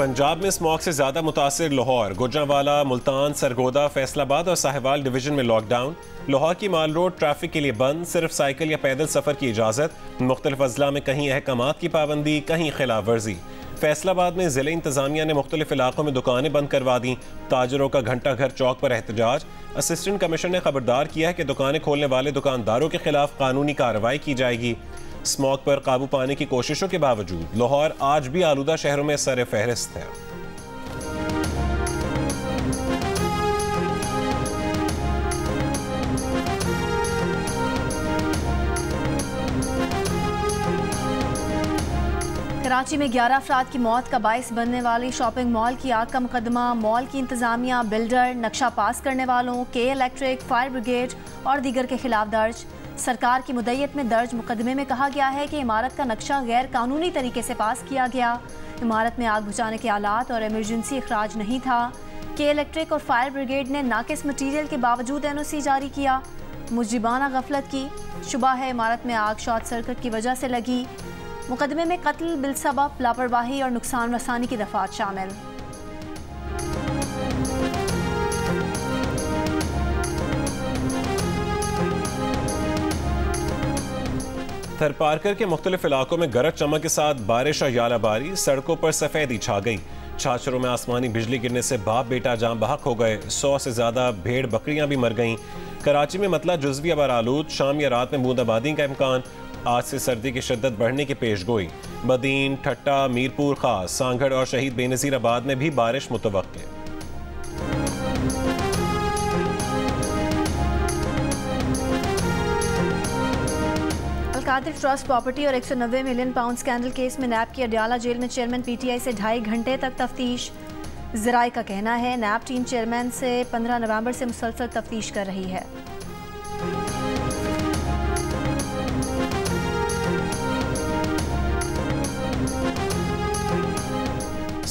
पंजाब में स्मॉग से ज्यादा मुतासिर लाहौर, गुजरांवाला, मुल्तान, सरगोदा, फैसलाबाद और साहिवाल डिवीजन में लॉकडाउन। लाहौर की माल रोड ट्रैफिक के लिए बंद, सिर्फ साइकिल या पैदल सफर की इजाजत। मुख्तलिफ अजला में कहीं अहकामात की पाबंदी, कहीं खिलाफ वर्जी। फैसलाबाद में जिले इंतजामिया ने मुख्तलिफ इलाकों में दुकानें बंद करवा दी। ताजरों का घंटा घर चौक पर एहतजाज। असिस्टेंट कमिश्नर ने खबरदार किया है कि दुकानें खोलने वाले दुकानदारों के खिलाफ कानूनी कार्रवाई की जाएगी। स्मॉग पर काबू पाने की कोशिशों के बावजूद लाहौर आज भी आलूदा शहरों में सर फहरिस्त है। कराची में 11 अफराद की मौत का बाइस बनने वाली शॉपिंग मॉल की आग का मुकदमा। मॉल की इंतजामिया, बिल्डर, नक्शा पास करने वालों, के इलेक्ट्रिक, फायर ब्रिगेड और दीगर के खिलाफ दर्ज। सरकार की मुद्दत में दर्ज मुकदमे में कहा गया है कि इमारत का नक्शा गैर कानूनी तरीके से पास किया गया। इमारत में आग बुझाने के आलात और इमरजेंसी अखराज नहीं था। के इलेक्ट्रिक और फायर ब्रिगेड ने नाकिस मटीरियल के बावजूद NOC जारी किया। मुजरिबाना गफलत की शुबा है इमारत में आग शॉर्ट सर्किट की वजह से लगी। मुकदमे में कत्ल बिलसबब, लापरवाही और नुकसान रसानी की दफात शामिल। थरपारकर के मुख्तलिफ इलाकों में गरज चमक के साथ बारिश और यालाबारी, सड़कों पर सफेदी छा गई। छाछरों में आसमानी बिजली गिरने से बाप बेटा जान बहक हो गए। 100 से ज्यादा भेड़ बकरियां भी मर गईं। कराची में मतला जुज़वी अबारालूद, शाम या रात में बूंदाबांदी का इम्कान। आज से सर्दी की शिद्दत बढ़ने की पेशगोई। बदीन, ठट्टा, मीरपुर खास, सांगड़ और शहीद बेनज़ीर आबाद में भी बारिश मुतवक्के। अलकादिर ट्रस्ट प्रॉपर्टी और 190 मिलियन पाउंड स्कैंडल केस में नैब की अडयाला जेल में चेयरमैन PTI से 2.5 घंटे तक तफ्तीश। ज़राए का कहना है नैब टीम चेयरमैन से 15 नवंबर से मुसलसल तफ्तीश कर रही है।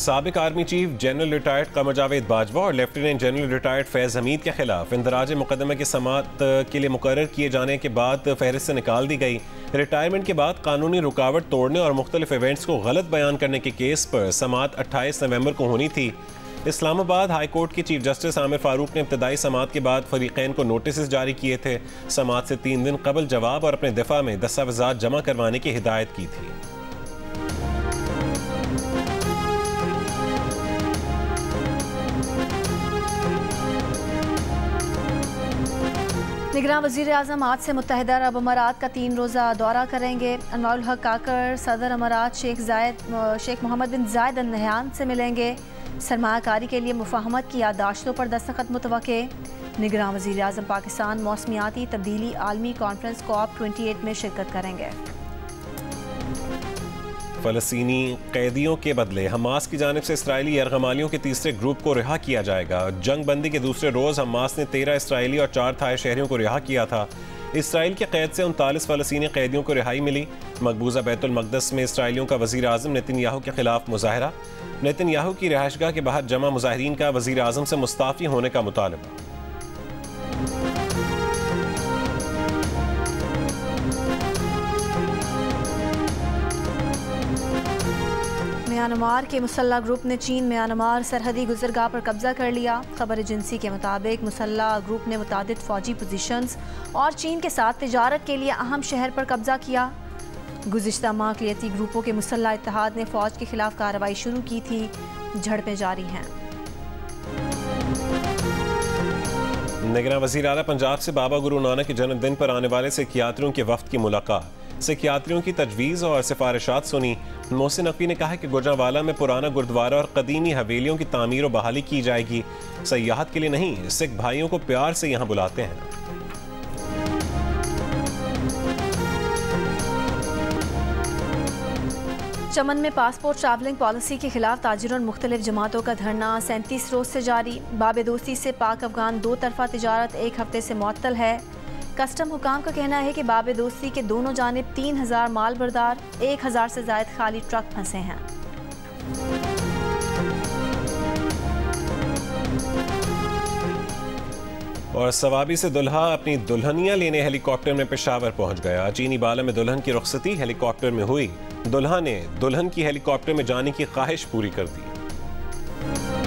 साबिक army chief general retired Qamar Javed Bajwa और लेफ्टिनेंट जनरल रिटायर्ड फैज़ हमीद के खिलाफ इंदराज मुकदमे की समाअत के लिए मुकर्रर किए जाने के बाद फहरिस्त से निकाल दी गई। रिटायरमेंट के बाद कानूनी रुकावट तोड़ने और मुख्तलिफ इवेंट्स को गलत बयान करने के केस पर समाअत 28 नवंबर को होनी थी। इस्लामाबाद हाई कोर्ट के चीफ जस्टिस आमिर फारूक ने इब्तदाई समाअत के बाद फरीकैन को नोटिस जारी किए थे। समाअत से 3 दिन कबल जवाब और अपने दिफा में दस्तावेजात जमा करवाने की हिदायत की थी। निगरान वज़ीर आज़म आज से मुत्तहिदा अरब अमारात का 3 रोज़ा दौरा करेंगे। अनवारुल हक काकर सदर अमारात शेख मोहम्मद बिन जायद अल नहयान से मिलेंगे। सरमायाकारी के लिए मुफाहमत की याददाश्तों पर दस्तखत मुतवक्के। निगरान वज़ीर आज़म पाकिस्तान मौसमियाती तब्दीली आलमी कॉन्फ्रेंस COP28 में शिरकत करेंगे। फ़लस्तीनी कैदियों के बदले हमास की जानिब से इसराइली यरगमालियों के तीसरे ग्रुप को रिहा किया जाएगा। जंग बंदी के दूसरे रोज़ हमास ने 13 इसराइली और 4 थाई शहरियों को रिहा किया था। इसराइल के कैद से 39 फ़लस्तीनी कैदियों को रिहाई मिली। मकबूजा बैतुल मक़दस में इसराइलियों का वज़ीर आज़म नेतन्याहू के खिलाफ मुज़ाहरा। नेतन्याहू की रिहाइशगाह के बाहर जमा मुज़ाहिरीन का वज़ीर आज़म से मुस्ताफ़ी होने का मुतालबा। म्यांमार के मुसल्ला ग्रुप ने चीन म्यांमार सरहदी गुजरगाह पर कब्जा कर लिया। खबर एजेंसी के मुताबिक मुसल्ला ग्रुप ने मुतादिद फौजी पोजीशंस और चीन के साथ तिजारत के लिए अहम शहर पर कब्जा किया। गुज़िश्ता माह अक़लियती ग्रुपों के मुसल्ला इत्तेहाद ने फौज के खिलाफ कार्रवाई शुरू की थी। झड़पें जारी हैं। निगरान वज़ीर आला पंजाब से बाबा गुरु नानक के जन्मदिन पर आने वाले सिखियात्रियों के वफ्द की मुलाकात। सिखियात्रियों की तजवीज़ और सिफारिशात सुनी। मोहसिन नकवी ने कहा है कि गुजरांवाला में पुराना गुरुद्वारा और कदीमी हवेलियों की तामीर और बहाली की जाएगी। सयाहत के लिए नहीं, सिख भाइयों को प्यार से यहाँ बुलाते हैं। चमन में पासपोर्ट ट्रैवलिंग पॉलिसी के खिलाफ ताजिरों और मुख्तलिफ जमातों का धरना 37 रोज से जारी। बाबे दोस्ती से पाक अफगान 2 तरफा तिजारत 1 हफ्ते से मुअत्तल है। कस्टम हुकाम का कहना है कि बाबे दोस्ती के दोनों जानिब 3000 माल बरदार 1000 से ज़ायद खाली ट्रक फंसे हैं। और सवाबी से दुल्हा अपनी दुल्हनियां लेने हेलीकॉप्टर में पेशावर पहुंच गया। चीनी बाला में दुल्हन की रुखसती हेलीकॉप्टर में हुई। दुल्हा ने दुल्हन की हेलीकॉप्टर में जाने की ख्वाहिश पूरी कर दी। है।